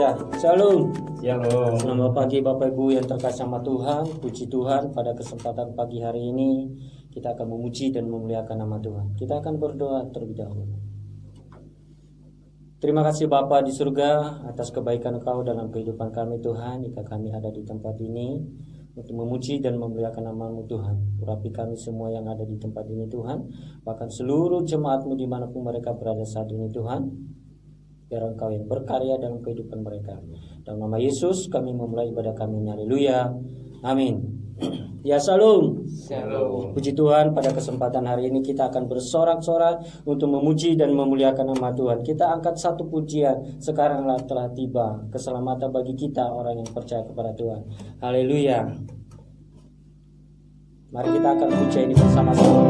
Ya, Shalom. Shalom. Selamat pagi Bapak Ibu yang terkasih sama Tuhan. Puji Tuhan, pada kesempatan pagi hari ini kita akan memuji dan memuliakan nama Tuhan. Kita akan berdoa terlebih dahulu. Terima kasih Bapa di surga atas kebaikan Engkau dalam kehidupan kami Tuhan. Jika kami ada di tempat ini untuk memuji dan memuliakan nama-Mu Tuhan. Urapi kami semua yang ada di tempat ini Tuhan. Bahkan seluruh jemaat-Mu dimanapun mereka berada saat ini Tuhan. Biar Engkau yang berkarya dalam kehidupan mereka. Dalam nama Yesus kami memulai ibadah kami. Haleluya. Amin. Ya, Shalom. Shalom. Puji Tuhan, pada kesempatan hari ini kita akan bersorak-sorai untuk memuji dan memuliakan nama Tuhan. Kita angkat satu pujian. Sekaranglah telah tiba keselamatan bagi kita orang yang percaya kepada Tuhan. Haleluya. Mari kita akan puji ini bersama-sama.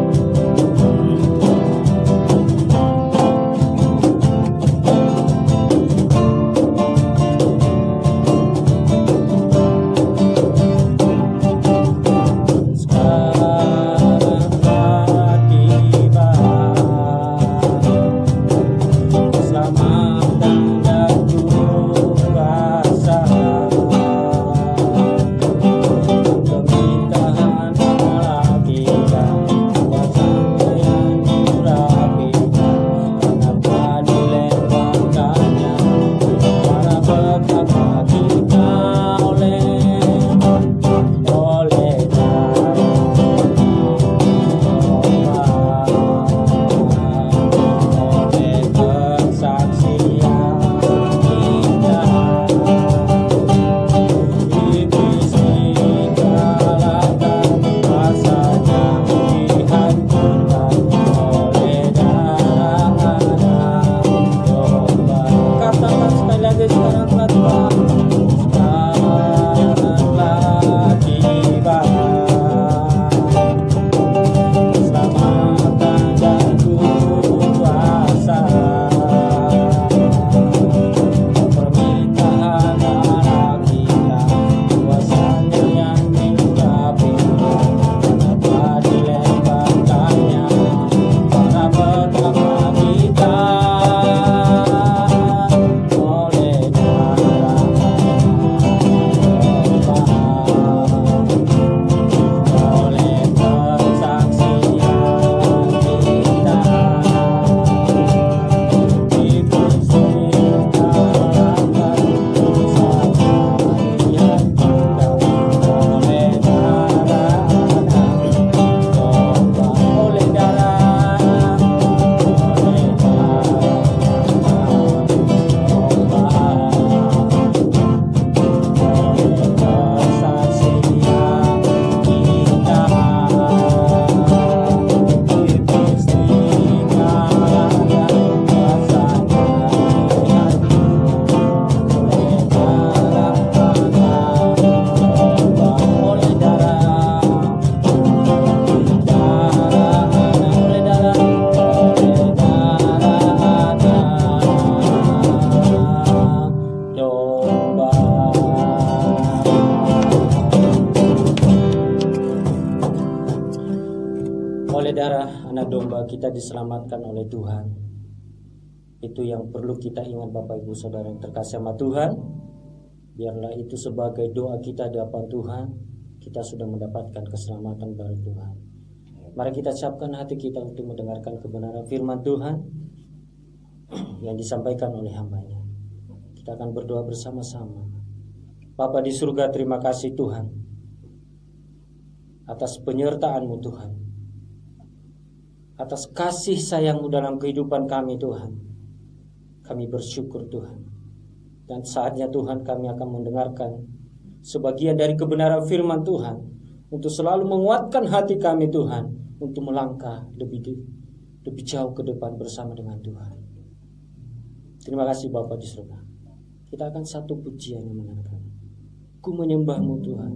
Kita diselamatkan oleh Tuhan. Itu yang perlu kita ingat Bapak Ibu Saudara yang terkasih sama Tuhan. Biarlah itu sebagai doa kita di hadapan Tuhan. Kita sudah mendapatkan keselamatan dari Tuhan. Mari kita siapkan hati kita untuk mendengarkan kebenaran firman Tuhan yang disampaikan oleh hamba-Nya. Kita akan berdoa bersama-sama. Bapa di surga, terima kasih Tuhan atas penyertaan-Mu Tuhan, atas kasih sayang-Mu dalam kehidupan kami Tuhan. Kami bersyukur Tuhan. Dan saatnya Tuhan kami akan mendengarkan sebagian dari kebenaran firman Tuhan, untuk selalu menguatkan hati kami Tuhan, untuk melangkah lebih jauh ke depan bersama dengan Tuhan. Terima kasih Bapa di surga. Kita akan satu pujian yang menyenangkan. Ku menyembah-Mu Tuhan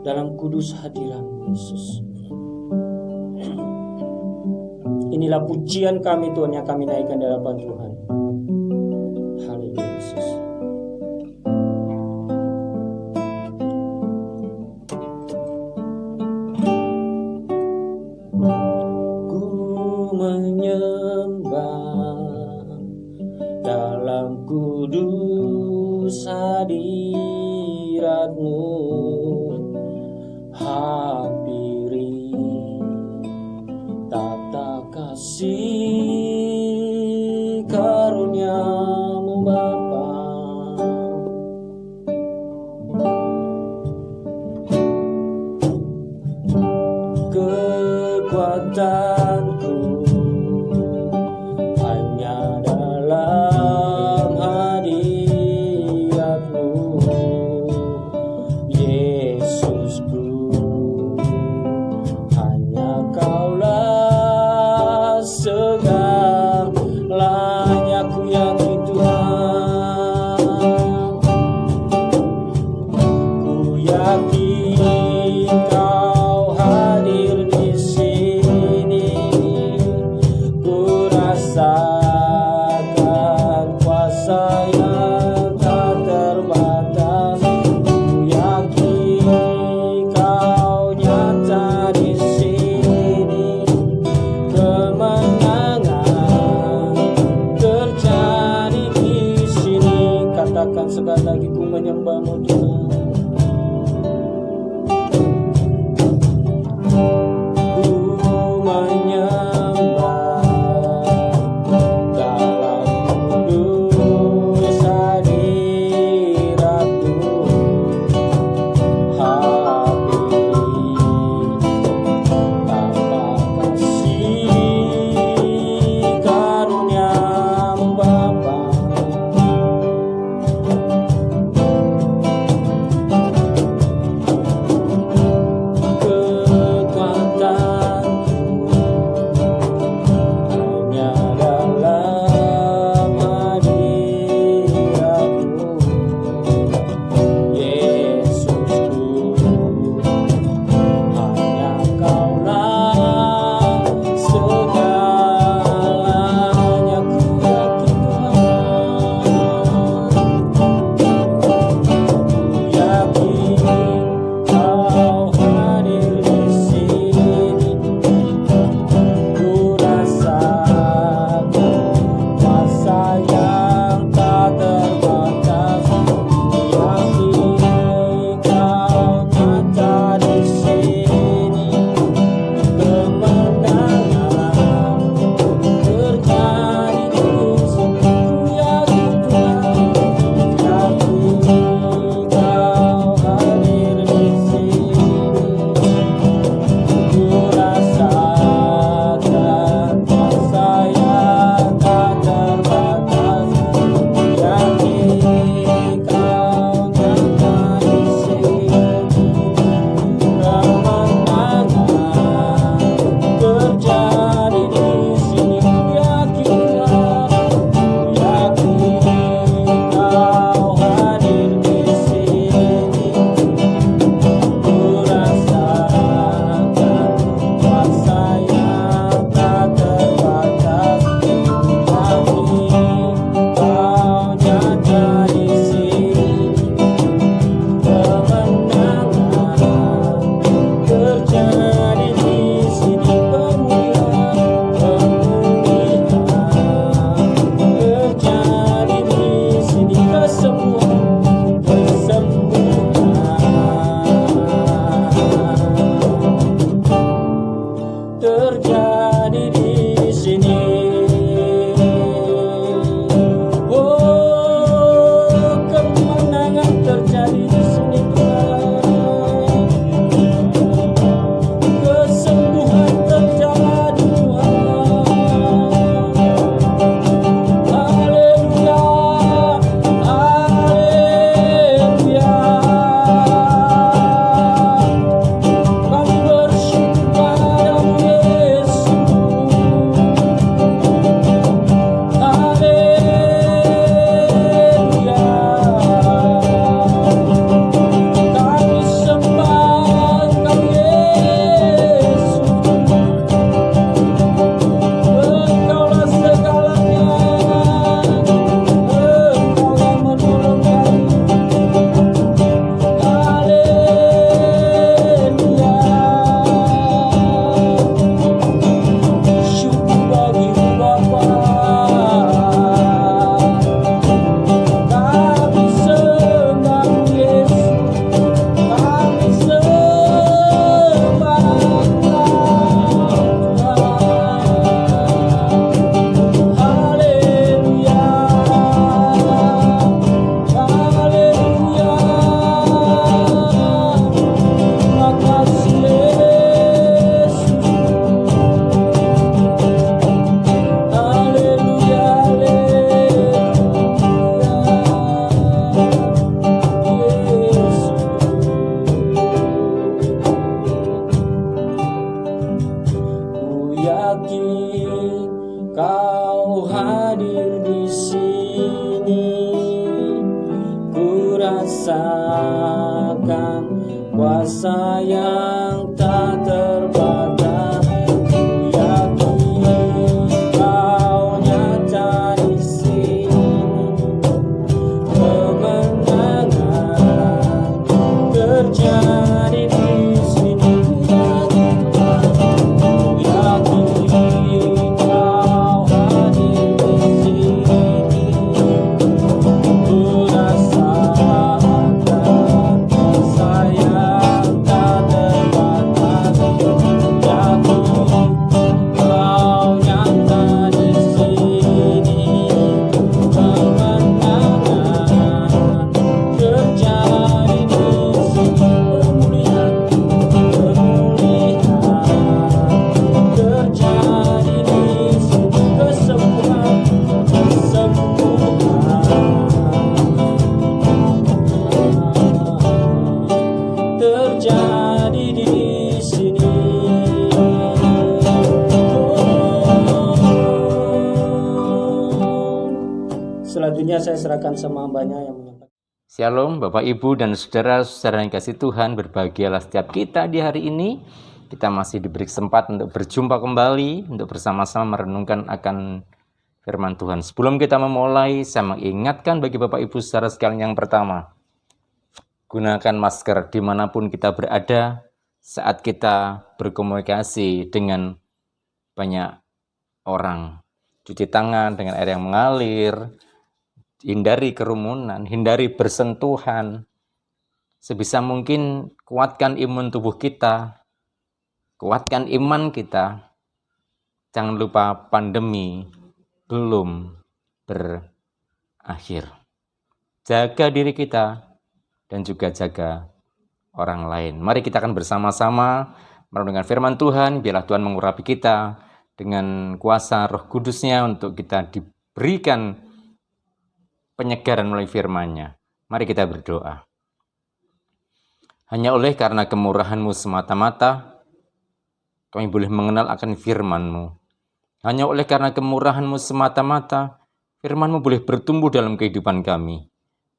dalam kudus hadirat-Mu Yesus. Inilah pujian kami Tuhan yang kami naikkan di hadapan Tuhan. Haleluya Yesus. menyembah dalam kudus hadirat-Mu hampiri. Tata kasih karunia-Mu Bapa, kekuatanku hanya dalam hadirat-Mu, Yesusku. Hanya Kaulah segalanya, ku yakin Tuhan. Ku yakin Kau hadir di sini, ku rasakan kuasa yang tak terbatas. Ku yakin Kau nyata di sini, kemenangan terjadi di sini. Katakan sekali lagi, ku menyembah-Mu Tuhan. kuasa yang tak terbatas. Ku yakin Kau nyata di sini, kemenangan terjadi di sini. Ku yakin Kau hadir di sini, ku rasakan kuasa yang tak terbatas. Yakin Kau nyata di sini, kemenangan terjadi di sini. Pemulihan terjadi di sini, kesembuhan terjadi di sini. Selanjutnya saya serahkan sama hambanya yang menyampaikan. Shalom Bapak Ibu dan saudara-saudara yang kasih Tuhan, berbahagialah setiap kita di hari ini. Kita masih diberi kesempatan untuk berjumpa kembali, untuk bersama-sama merenungkan akan firman Tuhan. Sebelum kita memulai, saya mengingatkan bagi Bapak Ibu saudara sekalian yang pertama, gunakan masker dimanapun kita berada saat kita berkomunikasi dengan banyak orang. Cuci tangan dengan air yang mengalir, hindari kerumunan, hindari bersentuhan. Sebisa mungkin kuatkan imun tubuh kita, kuatkan iman kita. Jangan lupa pandemi belum berakhir. Jaga diri kita dan juga jaga orang lain. Mari kita akan bersama-sama merenungkan firman Tuhan. Biarlah Tuhan mengurapi kita dengan kuasa Roh Kudus-Nya untuk kita diberikan penyegaran melalui firman-Nya. Mari kita berdoa. Hanya oleh karena kemurahan-Mu semata-mata, kami boleh mengenal akan firman-Mu. Hanya oleh karena kemurahan-Mu semata-mata, firman-Mu boleh bertumbuh dalam kehidupan kami.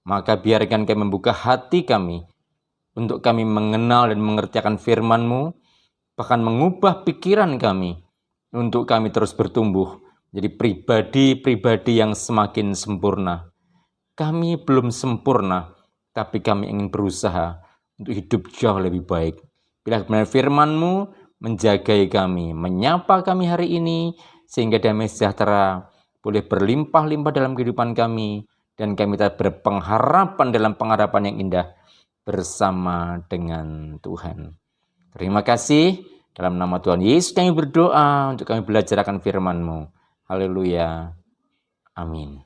Maka biarkan kami membuka hati kami untuk kami mengenal dan mengerti akan firman-Mu, bahkan mengubah pikiran kami untuk kami terus bertumbuh menjadi pribadi-pribadi yang semakin sempurna. Kami belum sempurna, tapi kami ingin berusaha untuk hidup jauh lebih baik. Bila benar firman-Mu menjagai kami, menyapa kami hari ini, sehingga damai sejahtera boleh berlimpah-limpah dalam kehidupan kami, dan kami tetap berpengharapan dalam pengharapan yang indah bersama dengan Tuhan. Terima kasih. Dalam nama Tuhan Yesus kami berdoa untuk kami belajar akan firman-Mu. Haleluya. Amin.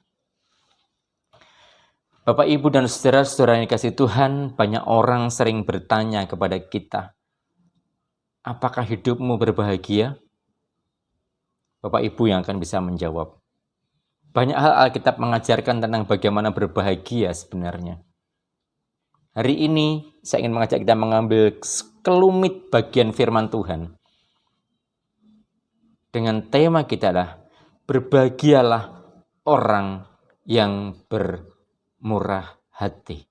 Bapak, Ibu, dan saudara-saudara yang dikasihi Tuhan, banyak orang sering bertanya kepada kita, apakah hidupmu berbahagia? Bapak Ibu yang akan bisa menjawab. Banyak hal Alkitab mengajarkan tentang bagaimana berbahagia sebenarnya. Hari ini saya ingin mengajak kita mengambil sekelumit bagian firman Tuhan. Dengan tema kita adalah berbahagialah orang yang bermurah hati.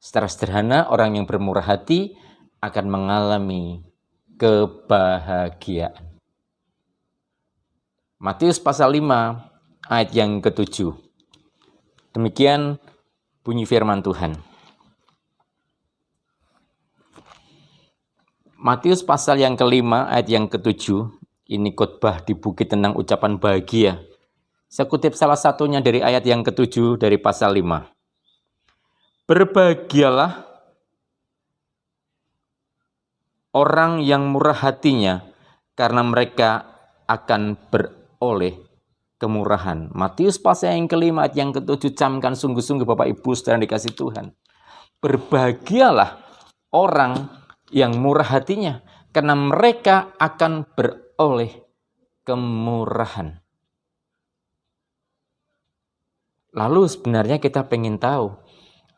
Secara sederhana, orang yang bermurah hati akan mengalami kebahagiaan. Matius pasal 5 ayat yang ke-7. Demikian bunyi firman Tuhan. Matius pasal yang ke-5 ayat yang ke-7. Ini khotbah di bukit tentang ucapan bahagia. Saya kutip salah satunya dari ayat yang ke-7 dari pasal 5. Berbahagialah orang yang murah hatinya, karena mereka akan beroleh kemurahan. Matius pasal yang ke-5 ayat yang ke-7, camkan sungguh-sungguh Bapak Ibu saudara dikasih Tuhan. Berbahagialah orang yang murah hatinya, karena mereka akan beroleh kemurahan. Lalu sebenarnya kita pengen tahu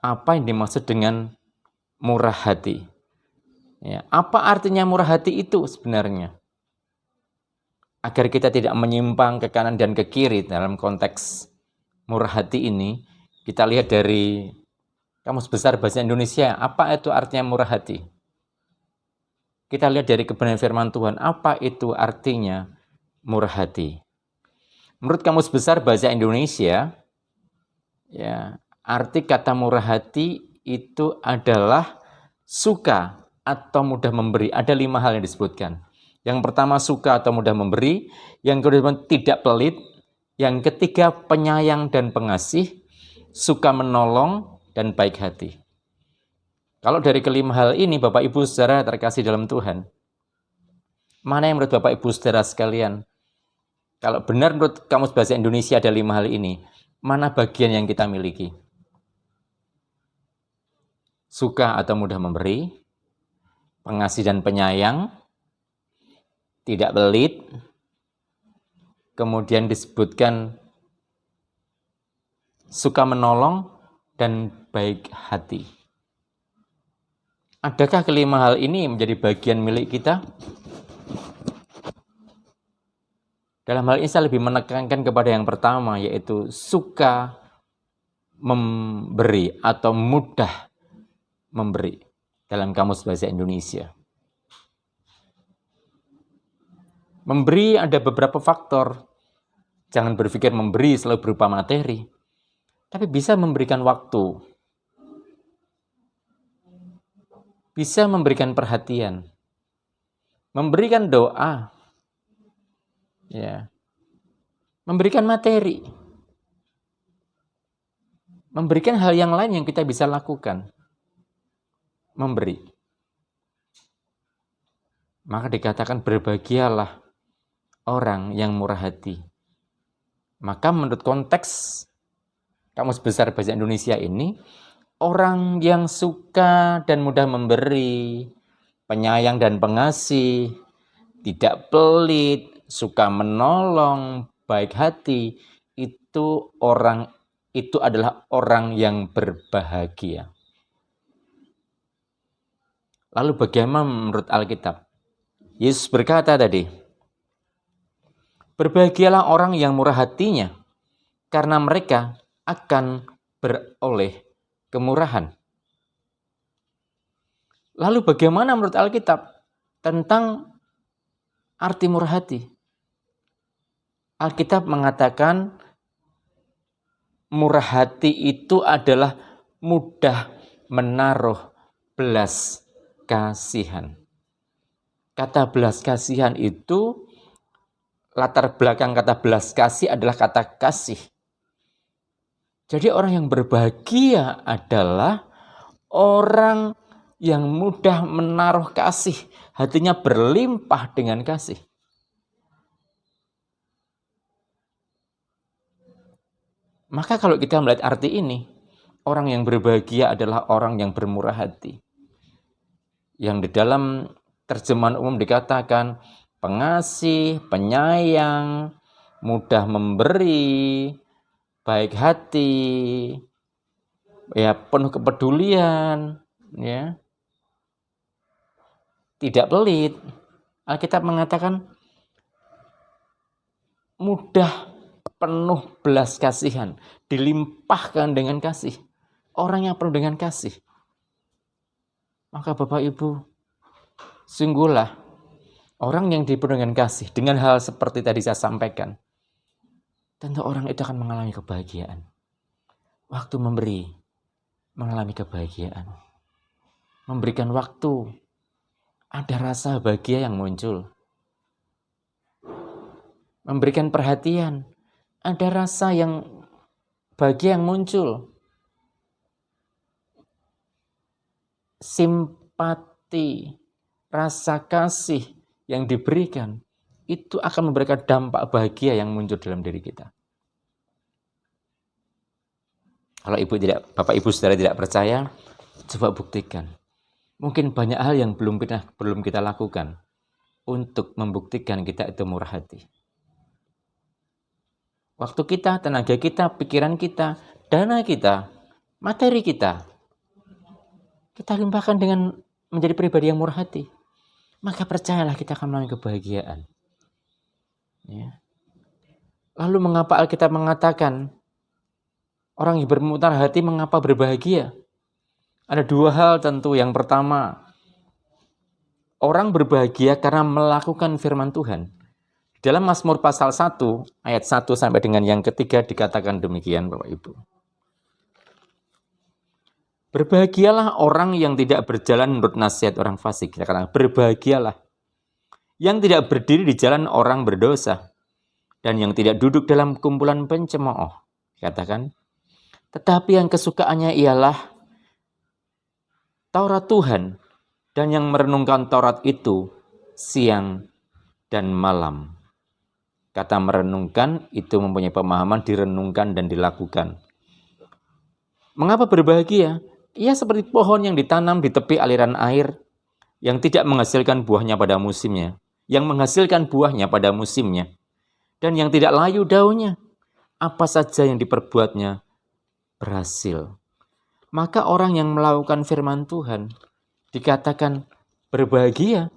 apa yang dimaksud dengan murah hati. Ya, apa artinya murah hati itu sebenarnya? Agar kita tidak menyimpang ke kanan dan ke kiri dalam konteks murah hati ini, kita lihat dari Kamus Besar Bahasa Indonesia, apa itu artinya murah hati? Kita lihat dari kebenaran firman Tuhan, apa itu artinya murah hati? Menurut Kamus Besar Bahasa Indonesia, ya, arti kata murah hati itu adalah suka atau mudah memberi. Ada 5 hal yang disebutkan. Yang pertama suka atau mudah memberi, yang kedua tidak pelit, yang ketiga penyayang dan pengasih, suka menolong dan baik hati. Kalau dari kelima hal ini, Bapak Ibu saudara terkasih dalam Tuhan, mana yang menurut Bapak Ibu saudara sekalian, kalau benar menurut Kamus Bahasa Indonesia ada 5 hal ini, mana bagian yang kita miliki? Suka atau mudah memberi, pengasih dan penyayang, tidak pelit, kemudian disebutkan suka menolong dan baik hati. Adakah kelima hal ini menjadi bagian milik kita? Dalam hal ini saya lebih menekankan kepada yang pertama, yaitu suka memberi atau mudah memberi dalam Kamus Bahasa Indonesia. Memberi ada beberapa faktor. Jangan berpikir memberi selalu berupa materi, tapi bisa memberikan waktu, bisa memberikan perhatian, memberikan doa, ya, memberikan materi, memberikan hal yang lain yang kita bisa lakukan, memberi. Maka dikatakan berbahagialah orang yang murah hati. Maka menurut konteks Kamus Besar Bahasa Indonesia ini, orang yang suka dan mudah memberi, penyayang dan pengasih, tidak pelit, suka menolong, baik hati, itu adalah orang yang berbahagia. Lalu bagaimana menurut Alkitab? Yesus berkata tadi, berbahagialah orang yang murah hatinya, karena mereka akan beroleh kemurahan. Lalu bagaimana menurut Alkitab tentang arti murah hati? Alkitab mengatakan murah hati itu adalah mudah menaruh belas kasihan. Kata belas kasihan itu, latar belakang kata belas kasih adalah kata kasih. Jadi orang yang berbahagia adalah orang yang mudah menaruh kasih, hatinya berlimpah dengan kasih. Maka kalau kita melihat arti ini, orang yang berbahagia adalah orang yang bermurah hati. Yang di dalam terjemahan umum dikatakan pengasih, penyayang, mudah memberi, baik hati, ya penuh kepedulian, ya, tidak pelit. Alkitab mengatakan mudah, penuh belas kasihan, dilimpahkan dengan kasih. Orang yang penuh dengan kasih. Maka Bapak Ibu, sungguhlah orang yang dipenuhi dengan kasih, dengan hal seperti tadi saya sampaikan, tentu orang itu akan mengalami kebahagiaan. Waktu memberi, mengalami kebahagiaan. Memberikan waktu, ada rasa bahagia yang muncul. Memberikan perhatian, ada rasa yang bahagia yang muncul. Simpati, rasa kasih yang diberikan, itu akan memberikan dampak bahagia yang muncul dalam diri kita. Kalau Bapak Ibu saudara tidak percaya, coba buktikan. Mungkin banyak hal yang belum kita lakukan untuk membuktikan kita itu murah hati. Waktu kita, tenaga kita, pikiran kita, dana kita, materi kita limpahkan dengan menjadi pribadi yang murah hati. Maka percayalah kita akan mengalami kebahagiaan. Ya. Lalu mengapa Alkitab mengatakan orang yang bermurah hati mengapa berbahagia? Ada dua hal tentu. Yang pertama, orang berbahagia karena melakukan firman Tuhan. Dalam Mazmur pasal 1, ayat 1 sampai dengan yang ketiga dikatakan demikian, Bapak Ibu. Berbahagialah orang yang tidak berjalan menurut nasihat orang fasik. Katakan, berbahagialah yang tidak berdiri di jalan orang berdosa dan yang tidak duduk dalam kumpulan pencemooh. Katakan, tetapi yang kesukaannya ialah Taurat Tuhan, dan yang merenungkan Taurat itu siang dan malam. Kata merenungkan itu mempunyai pemahaman direnungkan dan dilakukan. Mengapa berbahagia? Ia seperti pohon yang ditanam di tepi aliran air, yang tidak menghasilkan buahnya pada musimnya, yang menghasilkan buahnya pada musimnya, dan yang tidak layu daunnya. Apa saja yang diperbuatnya berhasil. Maka orang yang melakukan firman Tuhan dikatakan berbahagia.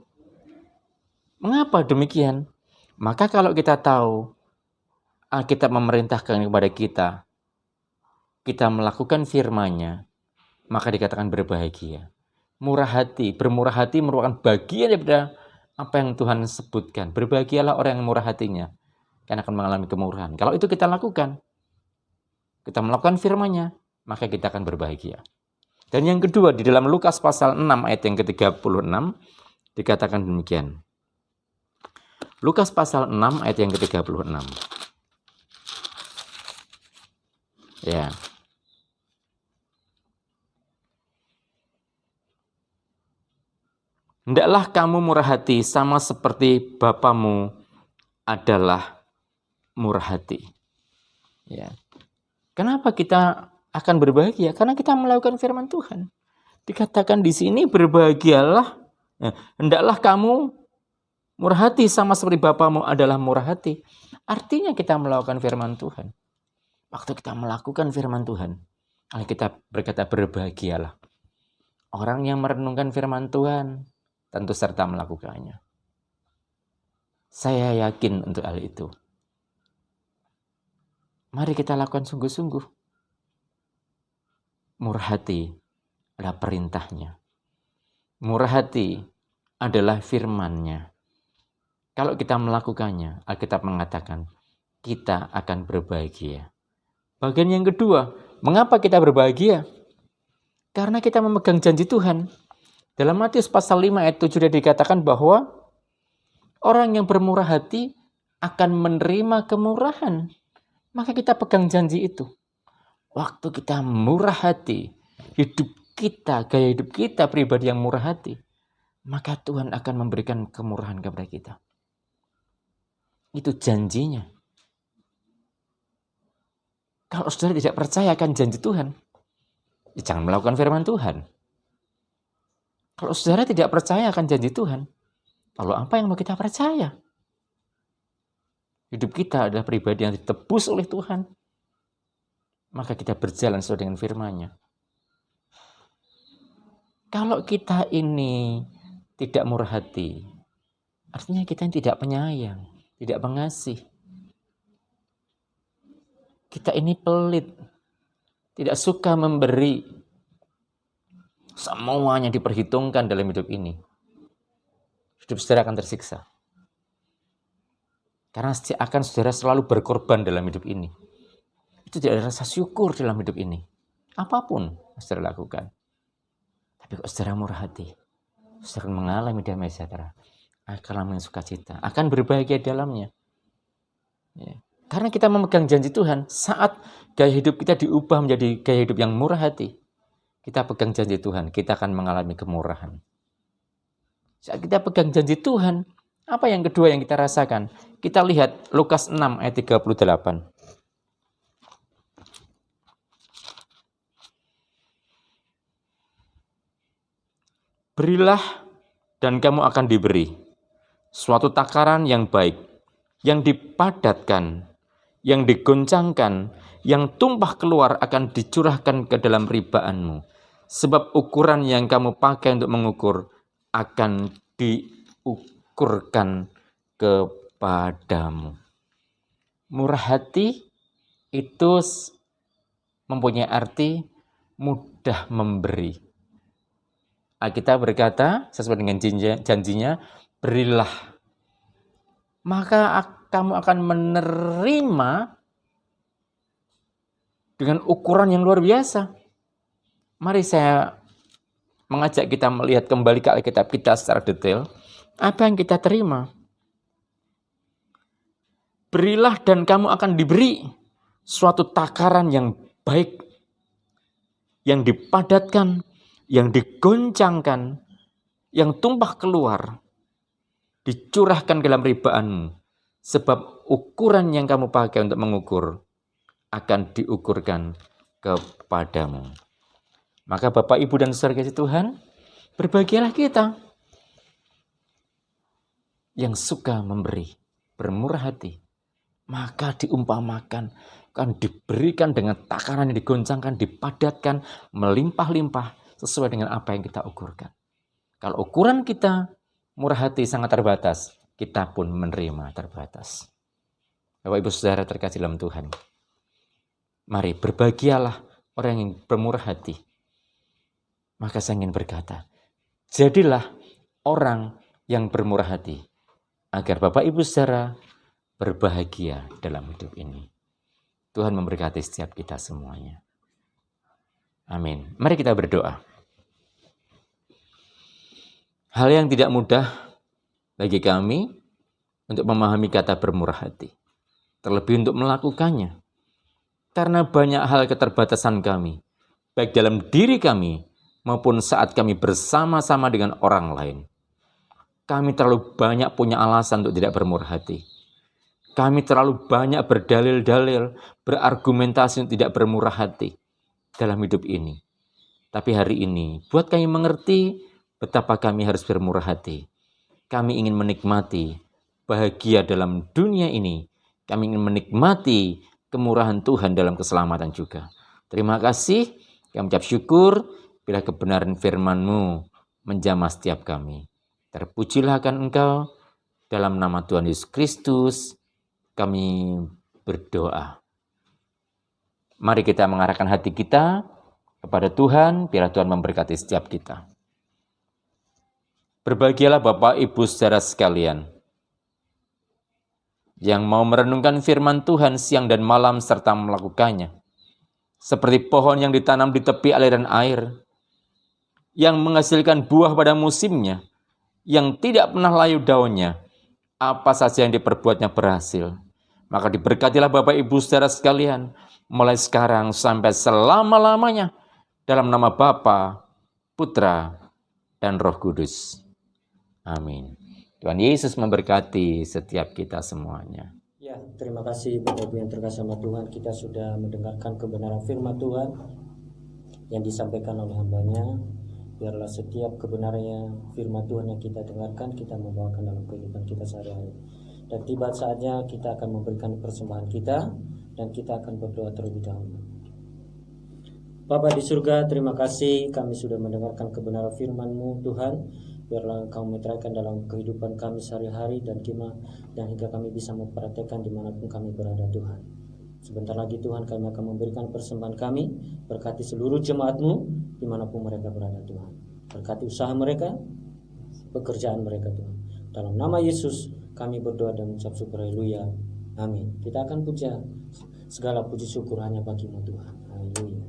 Mengapa demikian? Maka kalau kita tahu Alkitab memerintahkan kepada kita melakukan firman-Nya, maka dikatakan berbahagia. Murah hati, bermurah hati merupakan bagian daripada apa yang Tuhan sebutkan. Berbahagialah orang yang murah hatinya, karena akan mengalami kemurahan. Kalau itu kita lakukan, kita melakukan firman-Nya, maka kita akan berbahagia. Dan yang kedua, di dalam Lukas pasal 6 ayat yang ke-36 dikatakan demikian. Lukas pasal 6 ayat yang ke-36. Ya. Hendaklah kamu murah hati sama seperti Bapamu adalah murah hati. Ya. Kenapa kita akan berbahagia? Karena kita melakukan firman Tuhan. Dikatakan di sini berbahagialah. Hendaklah kamu murah hati sama seperti Bapamu adalah murah hati. Artinya kita melakukan firman Tuhan. Waktu kita melakukan firman Tuhan, Alkitab berkata berbahagialah. Orang yang merenungkan firman Tuhan tentu serta melakukannya. Saya yakin untuk hal itu. Mari kita lakukan sungguh-sungguh. Murah hati adalah perintahnya. Murah hati adalah firman-Nya. Kalau kita melakukannya, Alkitab mengatakan kita akan berbahagia. Bagian yang kedua, mengapa kita berbahagia? Karena kita memegang janji Tuhan. Dalam Matius pasal 5 ayat 7 dikatakan bahwa orang yang bermurah hati akan menerima kemurahan. Maka kita pegang janji itu. Waktu kita murah hati, hidup kita, gaya hidup kita pribadi yang murah hati, maka Tuhan akan memberikan kemurahan kepada kita. Itu janjinya. Kalau saudara tidak percaya akan janji Tuhan, ya jangan melakukan firman Tuhan. Kalau saudara tidak percaya akan janji Tuhan, lalu apa yang mau kita percaya? Hidup kita adalah pribadi yang ditebus oleh Tuhan. Maka kita berjalan sesuai dengan firman-Nya. Kalau kita ini tidak murah hati, artinya kita tidak penyayang, tidak pengasih. Kita ini pelit, tidak suka memberi. Semuanya diperhitungkan dalam hidup ini. Hidup saudara akan tersiksa. Karena akan saudara selalu berkorban dalam hidup ini. Itu tidak ada rasa syukur dalam hidup ini. Apapun saudara lakukan. Tapi kalau saudara murah hati, saudara akan mengalami damai sejahtera. Akan mengalami sukacita. Akan berbahagia dalamnya. Ya. Karena kita memegang janji Tuhan, saat gaya hidup kita diubah menjadi gaya hidup yang murah hati, kita pegang janji Tuhan, kita akan mengalami kemurahan. Saat kita pegang janji Tuhan, apa yang kedua yang kita rasakan? Kita lihat Lukas 6 ayat 38. Berilah dan kamu akan diberi suatu takaran yang baik, yang dipadatkan, yang digoncangkan, yang tumpah keluar akan dicurahkan ke dalam ribaanmu. Sebab ukuran yang kamu pakai untuk mengukur akan diukurkan kepadamu. Murah hati itu mempunyai arti mudah memberi. Alkitab berkata sesuai dengan janjinya, berilah. Maka kamu akan menerima dengan ukuran yang luar biasa. Mari saya mengajak kita melihat kembali ke Alkitab kita secara detail. Apa yang kita terima? Berilah dan kamu akan diberi suatu takaran yang baik, yang dipadatkan, yang digoncangkan, yang tumpah keluar, dicurahkan dalam ribaanmu. Sebab ukuran yang kamu pakai untuk mengukur akan diukurkan kepadamu. Maka Bapak, Ibu, dan Saudara kasih Tuhan, berbahagialah kita yang suka memberi, bermurah hati. Maka diumpamakan, akan diberikan dengan takaran yang digoncangkan, dipadatkan, melimpah-limpah sesuai dengan apa yang kita ukurkan. Kalau ukuran kita murah hati sangat terbatas, kita pun menerima terbatas. Bapak, Ibu, Saudara terkasih dalam Tuhan, mari berbahagialah orang yang bermurah hati. Maka saya ingin berkata, jadilah orang yang bermurah hati, agar Bapak, Ibu, Saudara berbahagia dalam hidup ini. Tuhan memberkati setiap kita semuanya. Amin. Mari kita berdoa. Hal yang tidak mudah bagi kami untuk memahami kata bermurah hati, terlebih untuk melakukannya. Karena banyak hal keterbatasan kami, baik dalam diri kami maupun saat kami bersama-sama dengan orang lain. Kami terlalu banyak punya alasan untuk tidak bermurah hati. Kami terlalu banyak berdalil-dalil, berargumentasi untuk tidak bermurah hati dalam hidup ini. Tapi hari ini, buat kami mengerti betapa kami harus bermurah hati. Kami ingin menikmati bahagia dalam dunia ini. Kami ingin menikmati kemurahan Tuhan dalam keselamatan juga. Terima kasih, kami ucap syukur bila kebenaran firman-Mu menjamah setiap kami. Terpujilah akan Engkau, dalam nama Tuhan Yesus Kristus kami berdoa. Mari kita mengarahkan hati kita kepada Tuhan, biar Tuhan memberkati setiap kita. Berbahagialah Bapak, Ibu, Saudara sekalian, yang mau merenungkan firman Tuhan siang dan malam serta melakukannya. Seperti pohon yang ditanam di tepi aliran air, yang menghasilkan buah pada musimnya, yang tidak pernah layu daunnya, apa saja yang diperbuatnya berhasil. Maka diberkatilah Bapak, Ibu, Saudara sekalian, mulai sekarang sampai selama-lamanya, dalam nama Bapa, Putra, dan Roh Kudus. Amin. Tuhan Yesus memberkati setiap kita semuanya. Ya, terima kasih Bapak Ibu yang terkasih sama Tuhan. Kita sudah mendengarkan kebenaran firman Tuhan yang disampaikan oleh hamba-Nya. Biarlah setiap kebenaran firman Tuhan yang kita dengarkan, kita membawakan dalam kehidupan kita sehari-hari. Dan tiba saatnya kita akan memberikan persembahan kita, dan kita akan berdoa terlebih dahulu. Bapa di surga, terima kasih kami sudah mendengarkan kebenaran firman-Mu Tuhan. Biarlah Engkau meteraikan dalam kehidupan kami sehari-hari dan hingga kami bisa mempraktekkan dimanapun kami berada Tuhan. Sebentar lagi Tuhan kami akan memberikan persembahan kami. Berkati seluruh jemaat-Mu dimanapun mereka berada Tuhan. Berkati usaha mereka, pekerjaan mereka Tuhan. Dalam nama Yesus kami berdoa dan mengucap syukur, haleluya, amin. Kita akan puja, segala puji syukur hanya bagi-Mu Tuhan, haleluya.